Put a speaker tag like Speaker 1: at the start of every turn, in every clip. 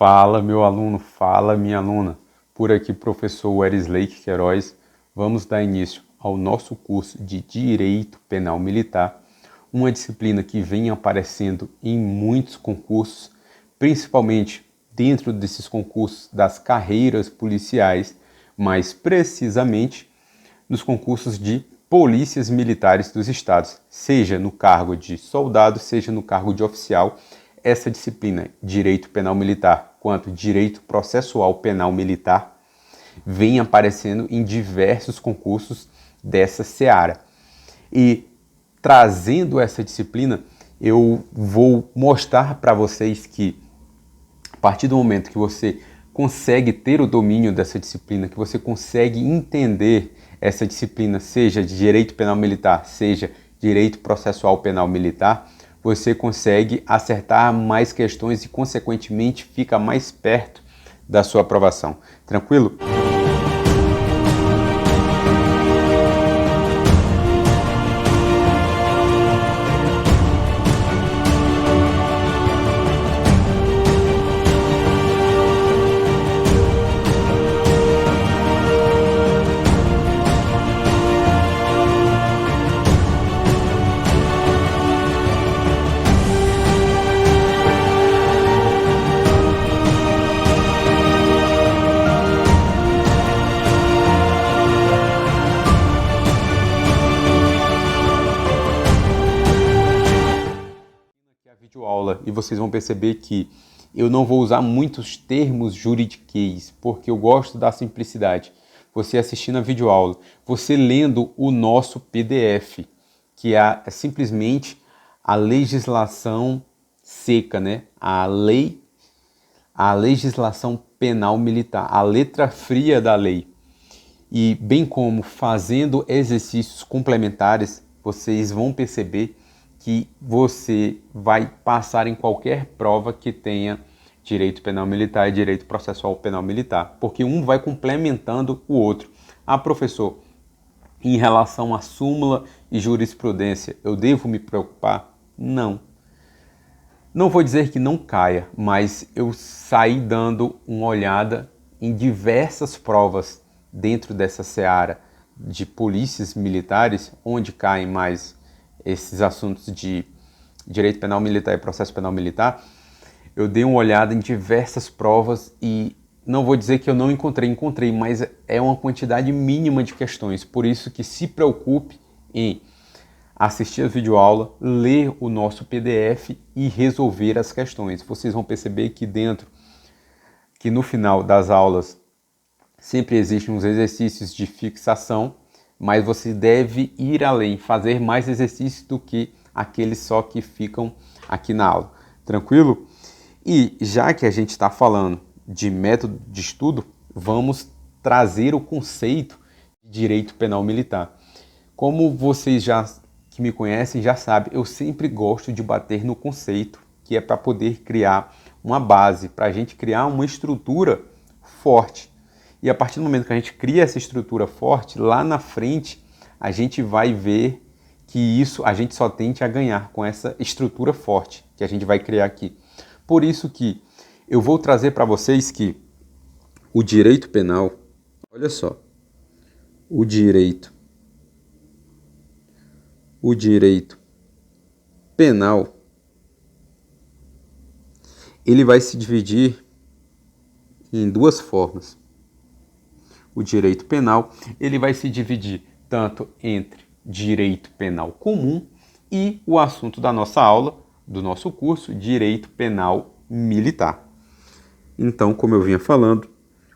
Speaker 1: Fala, meu aluno, fala, minha aluna. Por aqui, professor Wesley Queiroz. Vamos dar início ao nosso curso de Direito Penal Militar, uma disciplina que vem aparecendo em muitos concursos, principalmente dentro desses concursos das carreiras policiais, mais precisamente nos concursos de polícias militares dos estados, seja no cargo de soldado, seja no cargo de oficial. Essa disciplina, Direito Penal Militar, quanto Direito Processual Penal Militar, vem aparecendo em diversos concursos dessa seara. E trazendo essa disciplina, eu vou mostrar para vocês que a partir do momento que você consegue ter o domínio dessa disciplina, que você consegue entender essa disciplina, seja de Direito Penal Militar, seja Direito Processual Penal Militar, você consegue acertar mais questões e, consequentemente, fica mais perto da sua aprovação. Tranquilo? Videoaula, e vocês vão perceber que eu não vou usar muitos termos juridiquês, porque eu gosto da simplicidade. Você assistindo a videoaula, você lendo o nosso PDF, que é simplesmente a legislação seca, né? A legislação penal militar, a letra fria da lei. E bem como fazendo exercícios complementares, vocês vão perceber que você vai passar em qualquer prova que tenha direito penal militar e direito processual penal militar, porque um vai complementando o outro. Ah, professor, em relação à súmula e jurisprudência, eu devo me preocupar? Não. Não vou dizer que não caia, mas eu saí dando uma olhada em diversas provas dentro dessa seara de polícias militares, onde caem mais esses assuntos de direito penal militar e processo penal militar. Eu dei uma olhada em diversas provas e não vou dizer que eu não encontrei, mas é uma quantidade mínima de questões. Por isso que se preocupe em assistir a videoaula, ler o nosso PDF e resolver as questões. Vocês vão perceber que no final das aulas sempre existem uns exercícios de fixação, mas você deve ir além, fazer mais exercícios do que aqueles só que ficam aqui na aula. Tranquilo? E já que a gente está falando de método de estudo, vamos trazer o conceito de direito penal militar. Como vocês já que me conhecem já sabem, eu sempre gosto de bater no conceito, que é para poder criar uma base, para a gente criar uma estrutura forte. E a partir do momento que a gente cria essa estrutura forte, lá na frente a gente vai ver que isso a gente só tende a ganhar com essa estrutura forte que a gente vai criar aqui. Por isso que eu vou trazer para vocês que o direito penal, olha só, o direito penal, ele vai se dividir em duas formas. O direito penal, ele vai se dividir tanto entre direito penal comum e o assunto da nossa aula, do nosso curso, direito penal militar. Então, como eu vinha falando,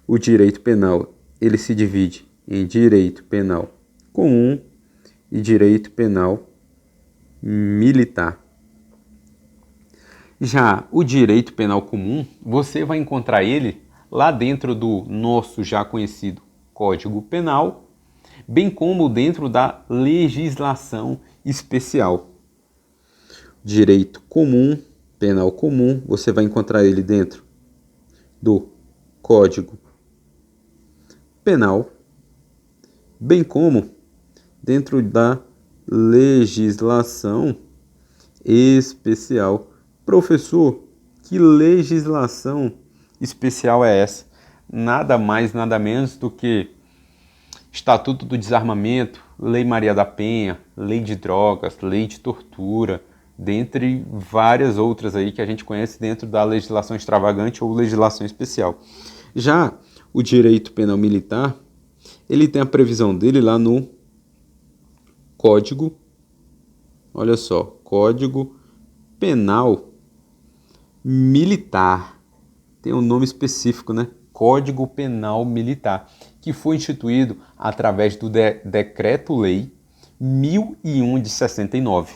Speaker 1: o direito penal, ele se divide em direito penal comum e direito penal militar. Já o direito penal comum, você vai encontrar ele lá dentro do nosso já conhecido Código Penal, bem como dentro da legislação especial. Direito comum, penal comum, você vai encontrar ele dentro do Código Penal, bem como dentro da legislação especial. Professor, que legislação especial é essa? Nada mais, nada menos do que Estatuto do Desarmamento, Lei Maria da Penha, Lei de Drogas, Lei de Tortura, dentre várias outras aí que a gente conhece dentro da legislação extravagante ou legislação especial. Já o direito penal militar, ele tem a previsão dele lá no Código, olha só, Código Penal Militar. Tem um nome específico, né? Código Penal Militar, que foi instituído através do Decreto-Lei 1001 de 69.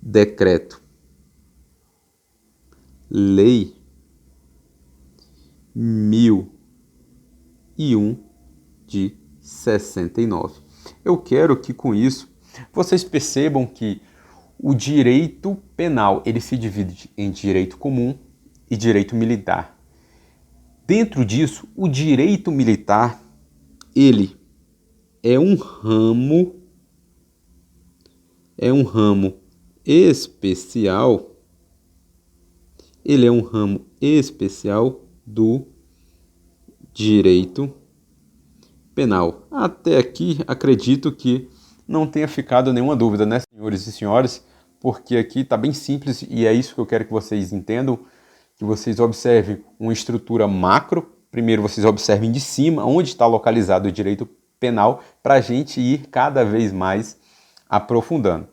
Speaker 1: Decreto-Lei 1001 de 69. Eu quero que com isso vocês percebam que o direito penal ele se divide em direito comum e direito militar. Dentro disso, o direito militar ele é um ramo especial. Ele é um ramo especial do direito penal. Até aqui, acredito que não tenha ficado nenhuma dúvida, né, senhores e senhoras? Porque aqui está bem simples e é isso que eu quero que vocês entendam, que vocês observem uma estrutura macro. Primeiro vocês observem de cima onde está localizado o direito penal para a gente ir cada vez mais aprofundando.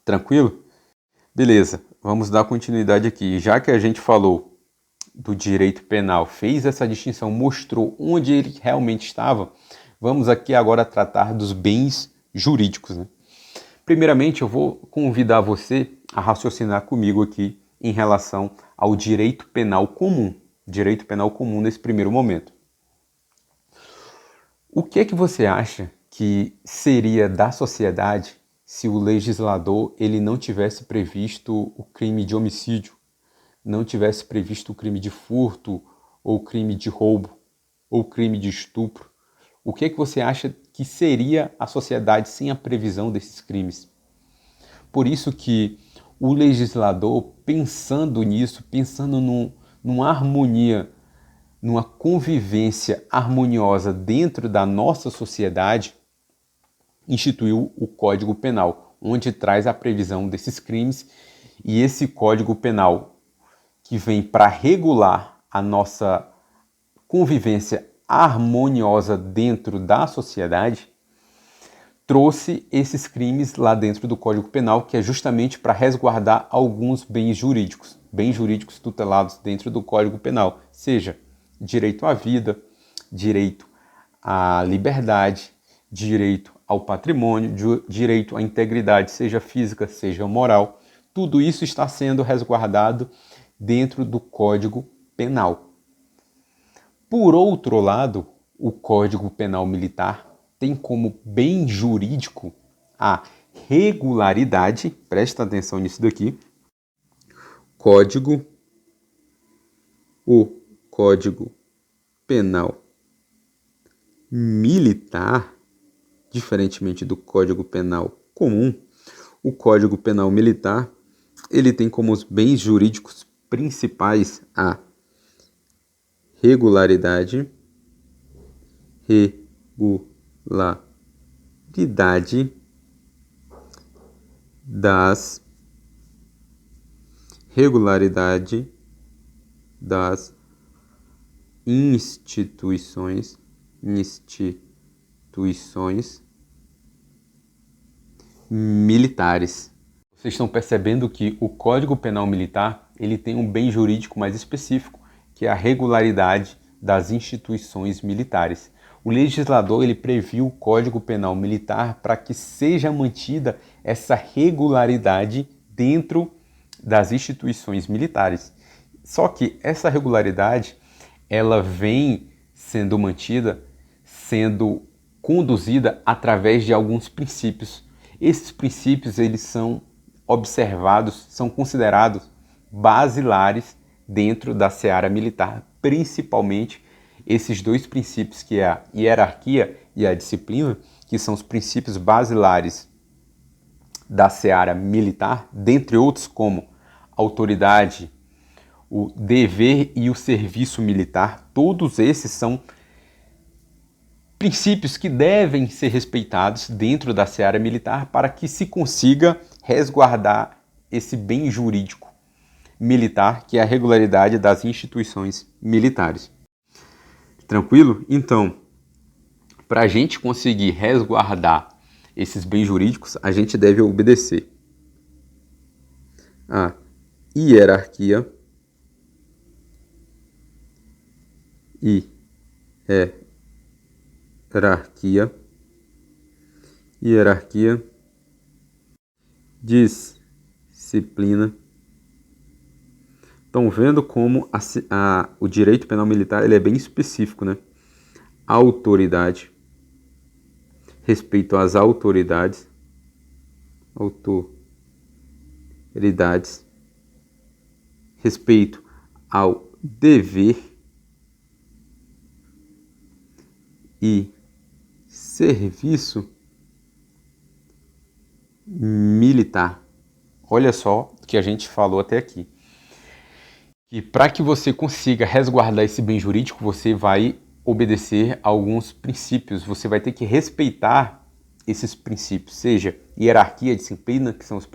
Speaker 1: Tranquilo? Beleza, vamos dar continuidade aqui. Já que a gente falou do direito penal, fez essa distinção, mostrou onde ele realmente estava, vamos aqui agora tratar dos bens jurídicos, né? Primeiramente, eu vou convidar você a raciocinar comigo aqui em relação ao direito penal comum. Direito penal comum nesse primeiro momento. O que é que você acha que seria da sociedade se o legislador ele não tivesse previsto o crime de homicídio, não tivesse previsto o crime de furto, ou crime de roubo, ou crime de estupro? O que é que você acha que seria a sociedade sem a previsão desses crimes? Por isso que o legislador, pensando nisso, pensando numa harmonia, numa convivência harmoniosa dentro da nossa sociedade, instituiu o Código Penal, onde traz a previsão desses crimes, e esse Código Penal, que vem para regular a nossa convivência harmoniosa dentro da sociedade, trouxe esses crimes lá dentro do Código Penal, que é justamente para resguardar alguns bens jurídicos tutelados dentro do Código Penal, seja direito à vida, direito à liberdade, direito ao patrimônio, direito à integridade, seja física, seja moral. Tudo isso está sendo resguardado dentro do Código Penal. Por outro lado, o Código Penal Militar tem como bem jurídico a regularidade. Presta atenção nisso daqui. O Código Penal Militar, diferentemente do Código Penal comum, o Código Penal Militar ele tem como os bens jurídicos principais a regularidade das instituições militares. Vocês estão percebendo que o Código Penal Militar ele tem um bem jurídico mais específico, que é a regularidade das instituições militares. O legislador ele previu o Código Penal Militar para que seja mantida essa regularidade dentro das instituições militares. Só que essa regularidade ela vem sendo mantida, sendo conduzida através de alguns princípios. Esses princípios eles são observados, são considerados basilares dentro da seara militar, principalmente esses dois princípios, que é a hierarquia e a disciplina, que são os princípios basilares da seara militar, dentre outros como autoridade, o dever e o serviço militar. Todos esses são princípios que devem ser respeitados dentro da seara militar para que se consiga resguardar esse bem jurídico militar, que é a regularidade das instituições militares. Tranquilo? Então, para a gente conseguir resguardar esses bens jurídicos, a gente deve obedecer a hierarquia disciplina. Estão vendo como o direito penal militar ele é bem específico, né? Autoridade, respeito às autoridades, respeito ao dever e serviço militar. Olha só o que a gente falou até aqui. E para que você consiga resguardar esse bem jurídico, você vai obedecer a alguns princípios. Você vai ter que respeitar esses princípios, seja hierarquia, disciplina, que são os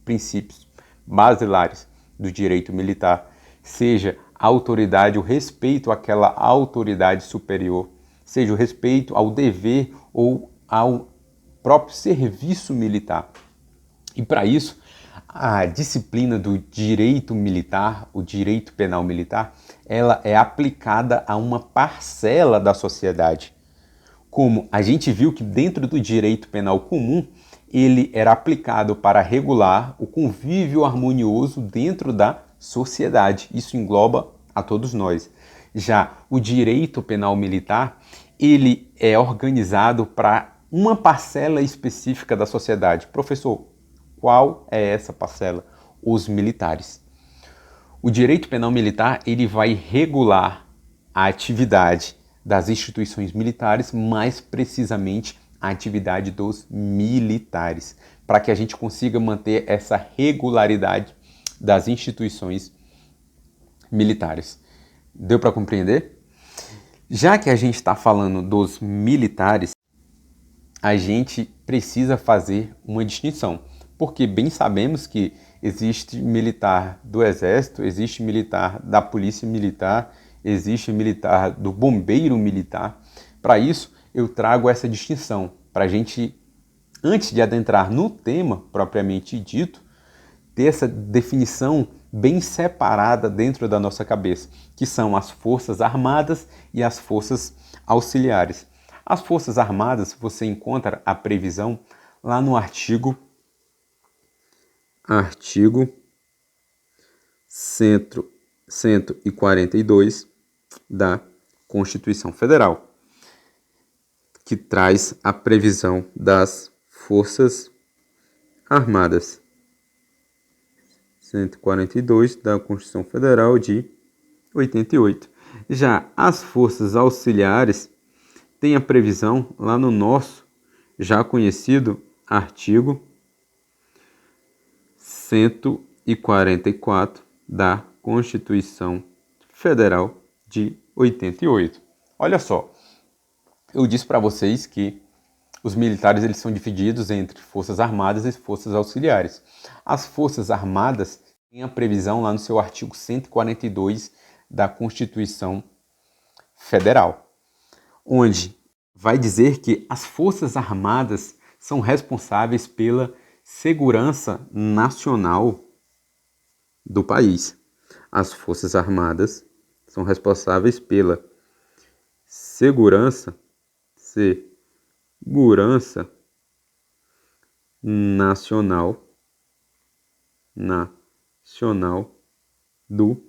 Speaker 1: princípios basilares do direito militar, seja a autoridade, o respeito àquela autoridade superior, seja o respeito ao dever ou ao próprio serviço militar. E para isso, a disciplina do direito militar, o direito penal militar, ela é aplicada a uma parcela da sociedade. Como a gente viu que dentro do direito penal comum, ele era aplicado para regular o convívio harmonioso dentro da sociedade. Isso engloba a todos nós. Já o direito penal militar, ele é organizado para uma parcela específica da sociedade. Professor, qual é essa parcela? Os militares. O direito penal militar ele vai regular a atividade das instituições militares, mais precisamente a atividade dos militares, para que a gente consiga manter essa regularidade das instituições militares. Deu para compreender? Já que a gente está falando dos militares, a gente precisa fazer uma distinção, porque bem sabemos que existe militar do Exército, existe militar da Polícia Militar, existe militar do Bombeiro Militar. Para isso, eu trago essa distinção, para a gente, antes de adentrar no tema propriamente dito, ter essa definição bem separada dentro da nossa cabeça, que são as Forças Armadas e as Forças Auxiliares. As Forças Armadas, você encontra a previsão lá no artigo 142 da Constituição Federal, que traz a previsão das Forças Armadas. 142 da Constituição Federal de 88. Já as Forças Auxiliares têm a previsão lá no nosso já conhecido artigo 144 da Constituição Federal de 88. Olha só, eu disse para vocês que os militares eles são divididos entre forças armadas e forças auxiliares. As forças armadas têm a previsão lá no seu artigo 142 da Constituição Federal, onde vai dizer que as forças armadas são responsáveis pela segurança nacional do país. As forças armadas são responsáveis pela segurança nacional do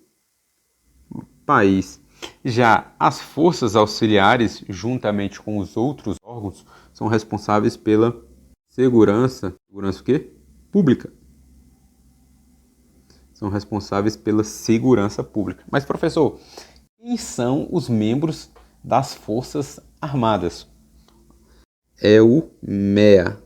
Speaker 1: país. Já as forças auxiliares, juntamente com os outros órgãos, são responsáveis pela segurança o quê? Pública. São responsáveis pela segurança pública. Mas, professor, quem são os membros das Forças Armadas? É o MEA.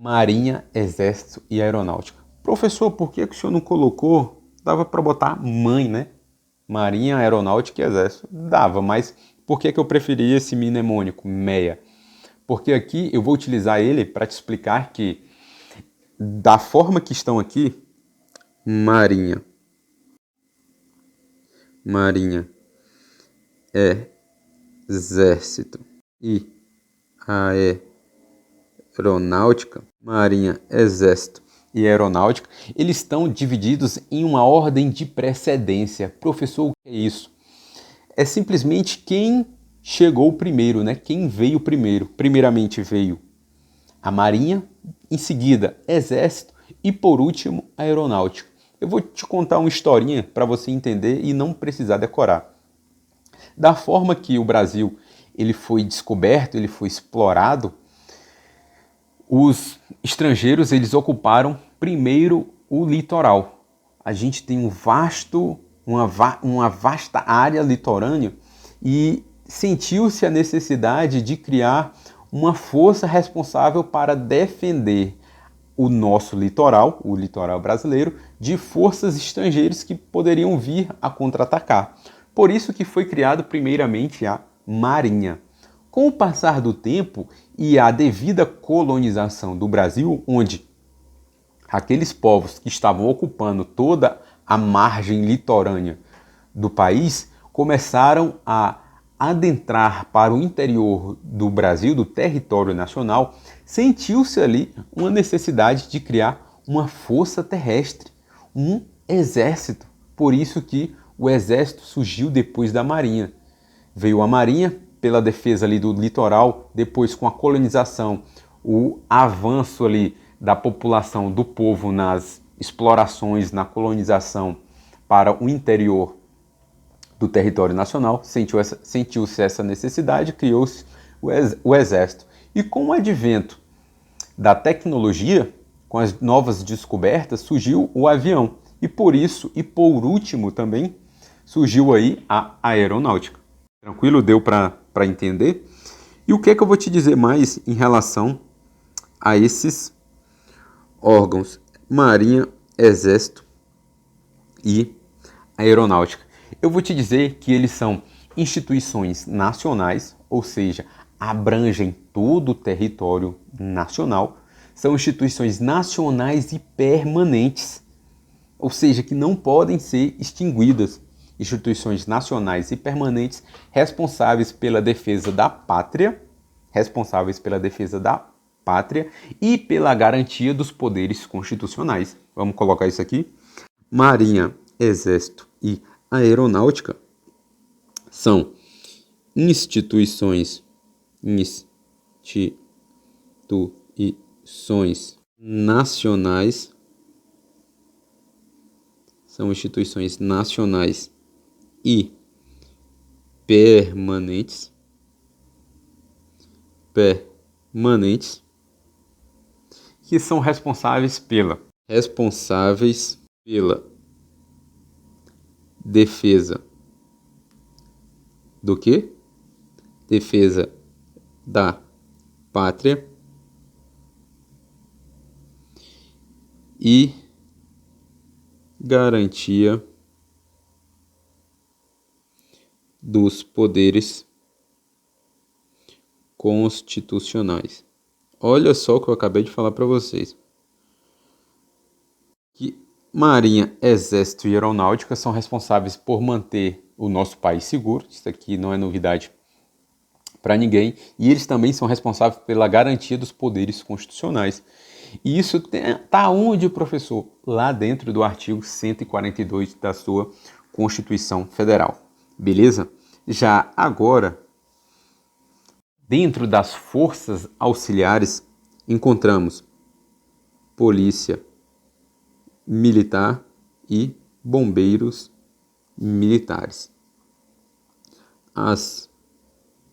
Speaker 1: Marinha, Exército e Aeronáutica. Professor, por que o senhor não colocou? Dava para botar mãe, né? Marinha, Aeronáutica e Exército. Dava, mas por que eu preferi esse mnemônico, MEA? Porque aqui eu vou utilizar ele para te explicar que, da forma que estão aqui, Marinha, Exército e Aeronáutica, Marinha, Exército e Aeronáutica, eles estão divididos em uma ordem de precedência. Professor, o que é isso? É simplesmente quem chegou primeiro, né? Quem veio primeiro. Primeiramente veio a Marinha, em seguida Exército e por último a Aeronáutica. Eu vou te contar uma historinha para você entender e não precisar decorar. Da forma que o Brasil ele foi descoberto, ele foi explorado, os estrangeiros eles ocuparam primeiro o litoral. A gente tem uma vasta área litorânea e sentiu-se a necessidade de criar uma força responsável para defender o nosso litoral, o litoral brasileiro, de forças estrangeiras que poderiam vir a contra-atacar. Por isso que foi criado primeiramente a Marinha. Com o passar do tempo e a devida colonização do Brasil, onde aqueles povos que estavam ocupando toda a margem litorânea do país começaram a adentrar para o interior do Brasil, do território nacional, sentiu-se ali uma necessidade de criar uma força terrestre, um exército. Por isso que o exército surgiu depois da Marinha. Veio a Marinha pela defesa ali do litoral, depois com a colonização, o avanço ali da população, do povo nas explorações, na colonização para o interior do território nacional, sentiu-se essa necessidade, criou-se o Exército. E com o advento da tecnologia, com as novas descobertas, surgiu o avião. E por isso, e por último também, surgiu aí a aeronáutica. Tranquilo? Deu para entender? E o que é que eu vou te dizer mais em relação a esses órgãos? Marinha, Exército e Aeronáutica. Eu vou te dizer que eles são instituições nacionais, ou seja, abrangem todo o território nacional. São instituições nacionais e permanentes, ou seja, que não podem ser extinguidas. Instituições nacionais e permanentes responsáveis pela defesa da pátria, e pela garantia dos poderes constitucionais. Vamos colocar isso aqui. Marinha, Exército e Aeronáutica são instituições nacionais, e permanentes, que são responsáveis pela defesa do quê? Defesa da pátria e garantia dos poderes constitucionais. Olha só o que eu acabei de falar para vocês. Que Marinha, Exército e Aeronáutica são responsáveis por manter o nosso país seguro. Isso aqui não é novidade para ninguém. E eles também são responsáveis pela garantia dos poderes constitucionais. E isso está onde, professor? Lá dentro do artigo 142 da sua Constituição Federal. Beleza? Já agora, dentro das forças auxiliares, encontramos polícia militar e bombeiros militares. As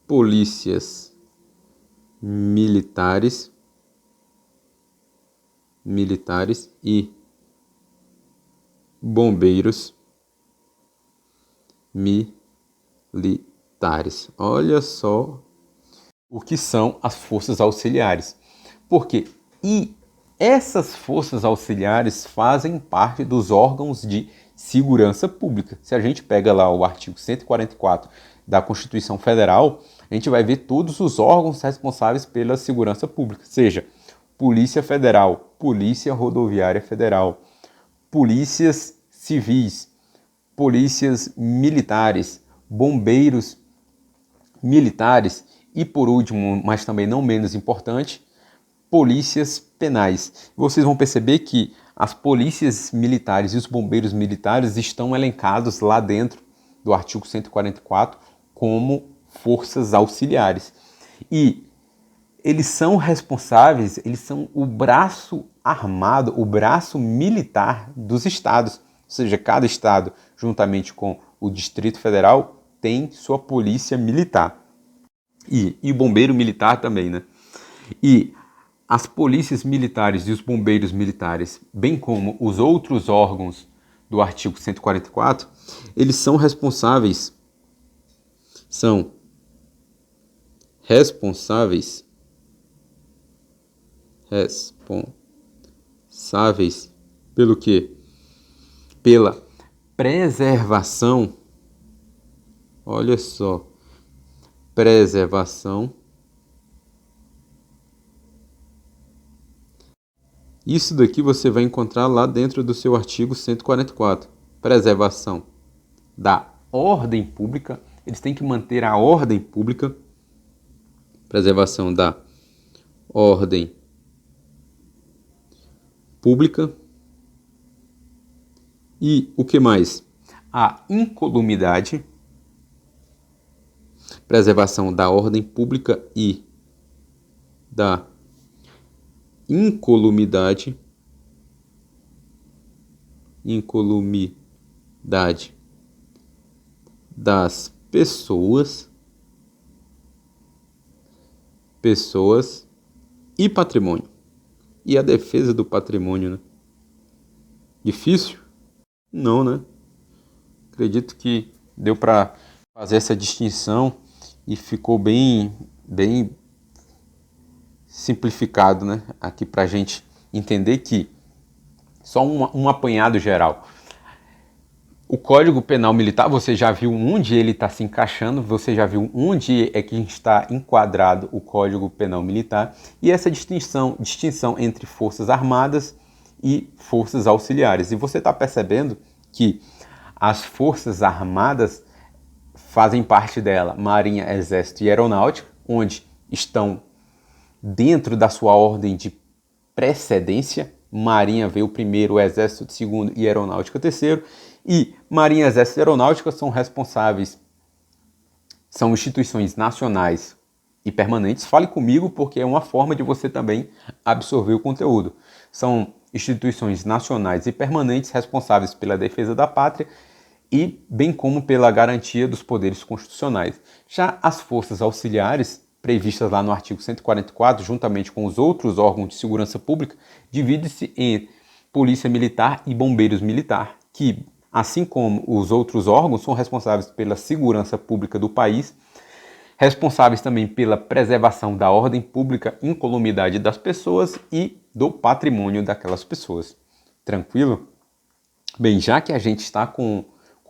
Speaker 1: polícias militares e bombeiros militares. Olha só o que são as forças auxiliares. Porque E essas forças auxiliares fazem parte dos órgãos de segurança pública. Se a gente pega lá o artigo 144 da Constituição Federal, a gente vai ver todos os órgãos responsáveis pela segurança pública, seja Polícia Federal, Polícia Rodoviária Federal, polícias civis, polícias militares, bombeiros militares e, por último, mas também não menos importante, polícias penais. Vocês vão perceber que as polícias militares e os bombeiros militares estão elencados lá dentro do artigo 144 como forças auxiliares. E eles são responsáveis, eles são o braço armado, o braço militar dos estados. Ou seja, cada estado, juntamente com o Distrito Federal, tem sua polícia militar. E bombeiro militar também, né? E as polícias militares e os bombeiros militares, bem como os outros órgãos do artigo 144, eles são responsáveis pelo quê? Pela preservação, olha só, preservação. Isso daqui você vai encontrar lá dentro do seu artigo 144. Preservação da ordem pública. Eles têm que manter a ordem pública. Preservação da ordem pública. E o que mais? A incolumidade. Preservação da ordem pública e da incolumidade das pessoas e patrimônio. E a defesa do patrimônio, né? Difícil? Não, né? Acredito que deu para fazer essa distinção e ficou bem simplificado, né? Aqui para a gente entender que só um apanhado geral. O Código Penal Militar, você já viu onde ele está se encaixando, você já viu onde é que está enquadrado o Código Penal Militar, e essa distinção entre forças armadas e forças auxiliares. E você está percebendo que as forças armadas fazem parte dela Marinha, Exército e Aeronáutica, onde estão dentro da sua ordem de precedência. Marinha veio primeiro, o Exército segundo e Aeronáutica terceiro. E Marinha, Exército e Aeronáutica são responsáveis, são instituições nacionais e permanentes. Fale comigo porque é uma forma de você também absorver o conteúdo. São instituições nacionais e permanentes responsáveis pela defesa da pátria e bem como pela garantia dos poderes constitucionais. Já as forças auxiliares, previstas lá no artigo 144, juntamente com os outros órgãos de segurança pública, divide-se em Polícia Militar e Bombeiros Militar, que, assim como os outros órgãos, são responsáveis pela segurança pública do país, responsáveis também pela preservação da ordem pública, incolumidade das pessoas e do patrimônio daquelas pessoas. Tranquilo? Bem, já que a gente está com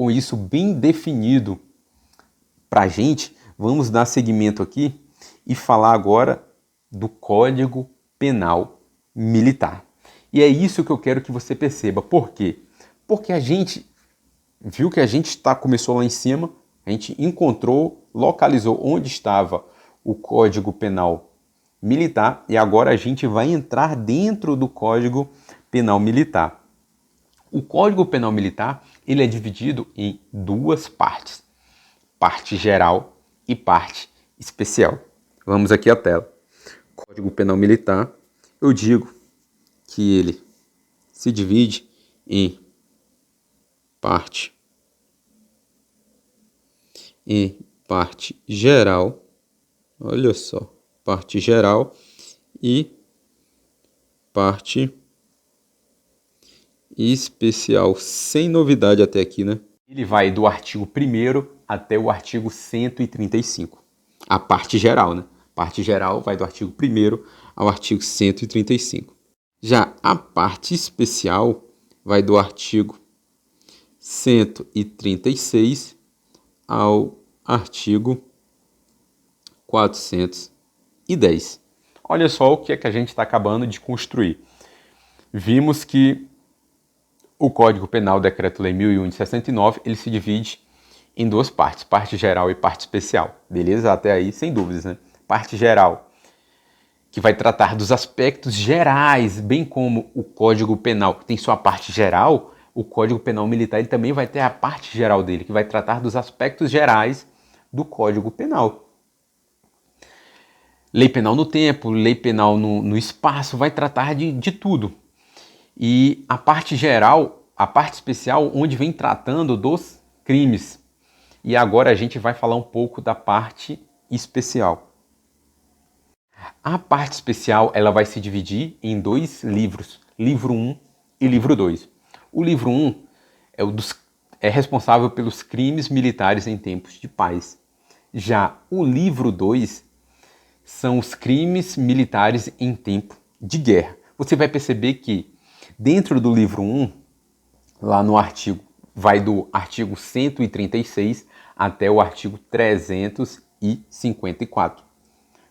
Speaker 1: isso bem definido para a gente, vamos dar seguimento aqui e falar agora do Código Penal Militar. E é isso que eu quero que você perceba. Por quê? Porque a gente viu que a gente começou lá em cima, a gente encontrou, localizou onde estava o Código Penal Militar e agora a gente vai entrar dentro do Código Penal Militar. O Código Penal Militar ele é dividido em duas partes, parte geral e parte especial. Vamos aqui à tela. Código Penal Militar, eu digo que ele se divide em parte geral, olha só, parte geral e parte especial, sem novidade até aqui, né? Ele vai do artigo 1º até o artigo 135, a parte geral, né? Parte geral vai do artigo 1º ao artigo 135. Já a parte especial vai do artigo 136 ao artigo 410. Olha só o que é que a gente está acabando de construir. Vimos que o Código Penal, Decreto-Lei 1001 de 69, ele se divide em duas partes, parte geral e parte especial. Beleza? Até aí, sem dúvidas, né? Parte geral, que vai tratar dos aspectos gerais, bem como o Código Penal, que tem sua parte geral, o Código Penal Militar ele também vai ter a parte geral dele, que vai tratar dos aspectos gerais do Código Penal. Lei penal no tempo, lei penal no espaço, vai tratar de tudo. E a parte geral, a parte especial, onde vem tratando dos crimes. E agora a gente vai falar um pouco da parte especial. A parte especial ela vai se dividir em dois livros, livro 1 e livro 2. O livro 1 é responsável pelos crimes militares em tempos de paz. Já o livro 2 são os crimes militares em tempo de guerra. Você vai perceber que dentro do livro 1, lá no artigo, vai do artigo 136 até o artigo 354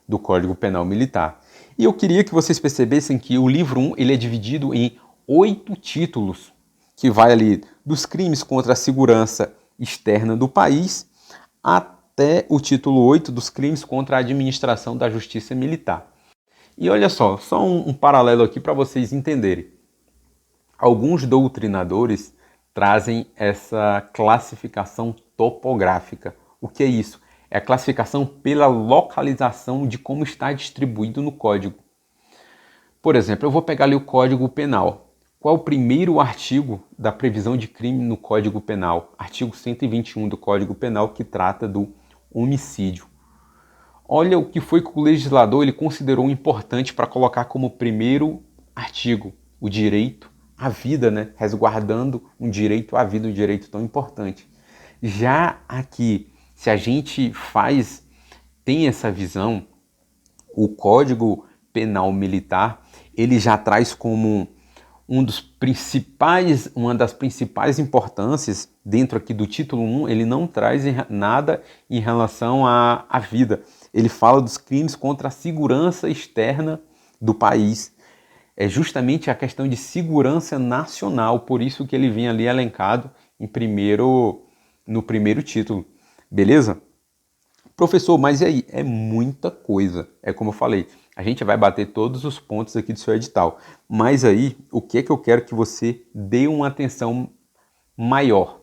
Speaker 1: do Código Penal Militar. E eu queria que vocês percebessem que o livro 1 ele é dividido em 8 títulos, que vai ali dos crimes contra a segurança externa do país até o título 8 dos crimes contra a administração da justiça militar. E olha só um paralelo aqui para vocês entenderem. Alguns doutrinadores trazem essa classificação topográfica. O que é isso? É a classificação pela localização de como está distribuído no código. Por exemplo, eu vou pegar ali o Código Penal. Qual é o primeiro artigo da previsão de crime no Código Penal? Artigo 121 do Código Penal, que trata do homicídio. Olha o que foi que o legislador ele considerou importante para colocar como primeiro artigo, o direito à vida, né? Resguardando um direito à vida, um direito tão importante. Já aqui, se a gente tem essa visão, o Código Penal Militar, ele já traz como uma das principais importâncias dentro aqui do título 1, ele não traz nada em relação à vida. Ele fala dos crimes contra a segurança externa do país. É justamente a questão de segurança nacional, por isso que ele vem ali elencado no primeiro título. Beleza? Professor, mas e aí? É muita coisa. É como eu falei, a gente vai bater todos os pontos aqui do seu edital. Mas aí, o que é que eu quero que você dê uma atenção maior?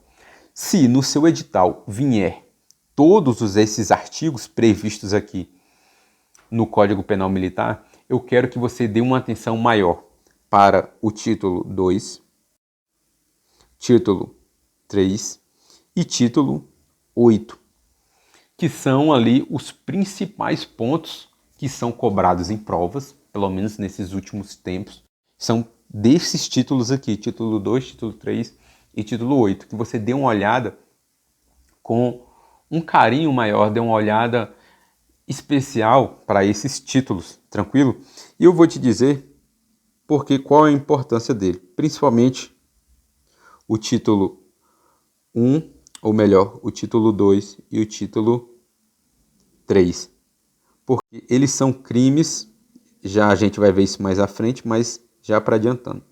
Speaker 1: Se no seu edital vier todos esses artigos previstos aqui no Código Penal Militar, eu quero que você dê uma atenção maior para o título 2, título 3 e título 8, que são ali os principais pontos que são cobrados em provas, pelo menos nesses últimos tempos, são desses títulos aqui, título 2, título 3 e título 8, que você dê uma olhada com um carinho maior, dê uma olhada especial para esses títulos, tranquilo? E eu vou te dizer qual é a importância dele, principalmente o título 1, ou melhor, o título 2 e o título 3. Porque eles são crimes, já a gente vai ver isso mais à frente, mas já para adiantando.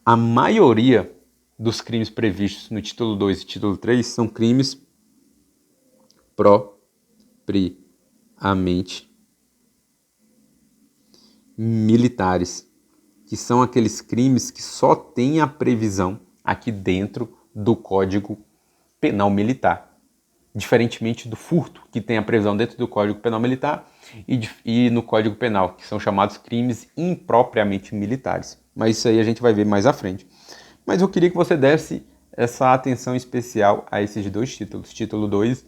Speaker 1: A maioria dos crimes previstos no título 2 e título 3 são crimes propriamente militares, que são aqueles crimes que só têm a previsão aqui dentro do Código Penal Militar. Diferentemente do furto, que tem a previsão dentro do Código Penal Militar, e no Código Penal, que são chamados crimes impropriamente militares. Mas isso aí a gente vai ver mais à frente. Mas eu queria que você desse essa atenção especial a esses dois títulos, título 2,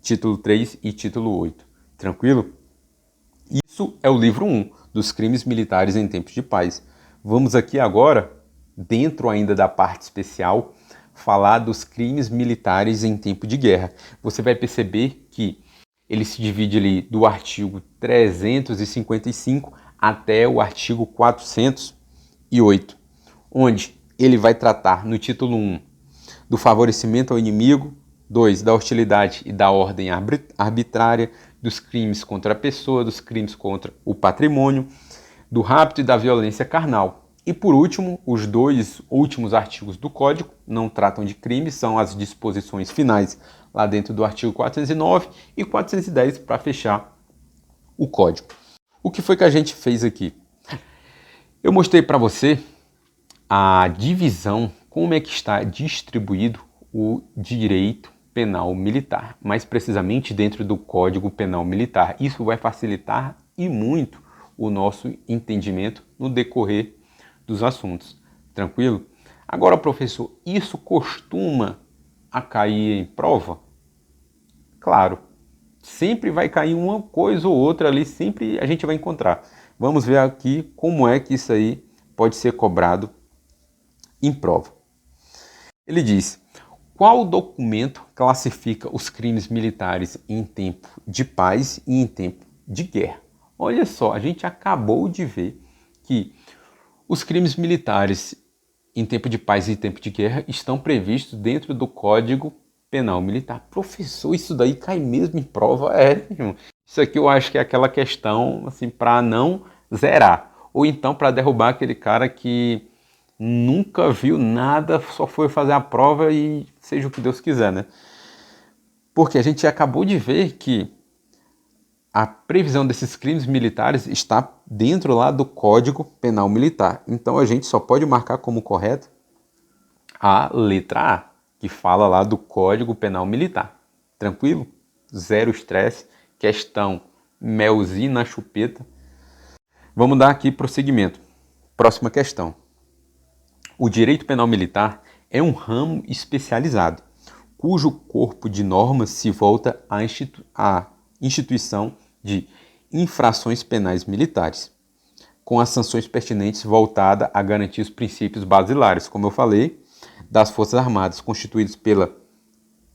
Speaker 1: título 3 e título 8. Tranquilo? Isso é o livro 1, dos crimes militares em tempos de paz. Vamos aqui agora, dentro ainda da parte especial, falar dos crimes militares em tempo de guerra. Você vai perceber que ele se divide ali do artigo 355 até o artigo 408, onde ele vai tratar no título 1 do favorecimento ao inimigo, 2 da hostilidade e da ordem arbitrária, dos crimes contra a pessoa, dos crimes contra o patrimônio, do rapto e da violência carnal. E por último, os 2 últimos artigos do Código não tratam de crimes, são as disposições finais lá dentro do artigo 409 e 410 para fechar o Código. O que foi que a gente fez aqui? Eu mostrei para você a divisão, como é que está distribuído o direito penal militar, mais precisamente dentro do Código Penal Militar. Isso vai facilitar e muito o nosso entendimento no decorrer dos assuntos. Tranquilo? Agora, professor, isso costuma a cair em prova? Claro, sempre vai cair uma coisa ou outra ali, sempre a gente vai encontrar. Vamos ver aqui como é que isso aí pode ser cobrado em prova. Ele diz: qual documento classifica os crimes militares em tempo de paz e em tempo de guerra? Olha só, a gente acabou de ver que os crimes militares em tempo de paz e em tempo de guerra estão previstos dentro do Código Penal Militar. Professor, isso daí cai mesmo em prova? Isso aqui eu acho que é aquela questão assim, para não zerar. Ou então para derrubar aquele cara que nunca viu nada, só foi fazer a prova e seja o que Deus quiser, né? Porque a gente acabou de ver que a previsão desses crimes militares está dentro lá do Código Penal Militar. Então a gente só pode marcar como correto a letra A, que fala lá do Código Penal Militar. Tranquilo? Zero estresse. Questão melzinho na chupeta. Vamos dar aqui prosseguimento. Próxima questão. O direito penal militar é um ramo especializado, cujo corpo de normas se volta à instituição de infrações penais militares, com as sanções pertinentes voltadas a garantir os princípios basilares, como eu falei, das Forças Armadas, constituídos pela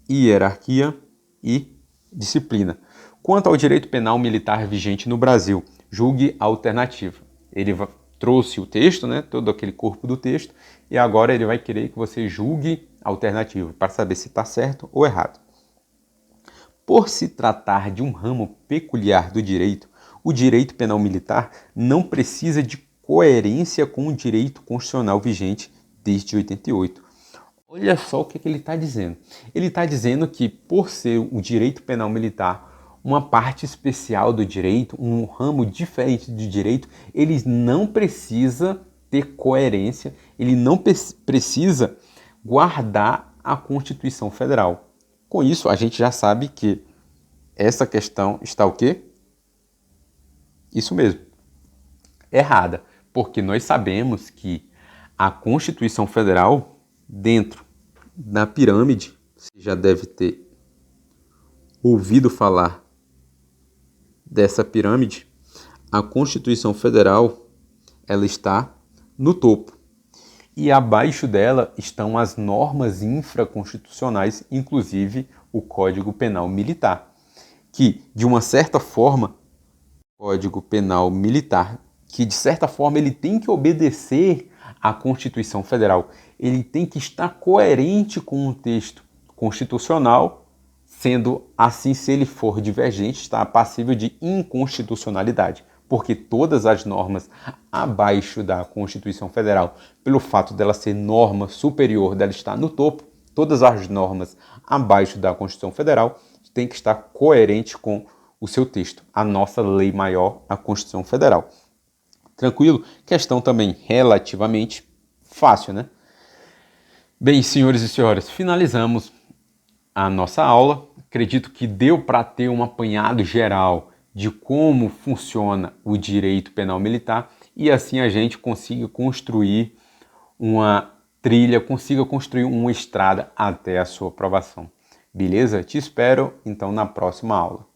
Speaker 1: hierarquia e disciplina. Quanto ao direito penal militar vigente no Brasil, julgue a alternativa. Ele trouxe o texto, né, todo aquele corpo do texto, e agora ele vai querer que você julgue a alternativa para saber se está certo ou errado. Por se tratar de um ramo peculiar do direito, o direito penal militar não precisa de coerência com o direito constitucional vigente desde 88. Olha só o que ele está dizendo. Ele está dizendo que, por ser o direito penal militar uma parte especial do direito, um ramo diferente de direito, ele não precisa ter coerência, ele não precisa guardar a Constituição Federal. Com isso, a gente já sabe que essa questão está o quê? Isso mesmo, errada, porque nós sabemos que a Constituição Federal, dentro da pirâmide, você já deve ter ouvido falar dessa pirâmide, a Constituição Federal ela está no topo. E abaixo dela estão as normas infraconstitucionais, inclusive o Código Penal Militar, que, de uma certa forma, Código Penal Militar, que de certa forma ele tem que obedecer à Constituição Federal, ele tem que estar coerente com o texto constitucional, sendo assim, se ele for divergente, está passível de inconstitucionalidade, porque todas as normas abaixo da Constituição Federal, pelo fato dela ser norma superior, dela estar no topo, todas as normas abaixo da Constituição Federal têm que estar coerente com o seu texto, a nossa lei maior, a Constituição Federal. Tranquilo? Questão também relativamente fácil, né? Bem, senhores e senhoras, finalizamos a nossa aula. Acredito que deu para ter um apanhado geral de como funciona o direito penal militar e assim a gente consiga construir uma trilha, consiga construir uma estrada até a sua aprovação. Beleza? Te espero então na próxima aula.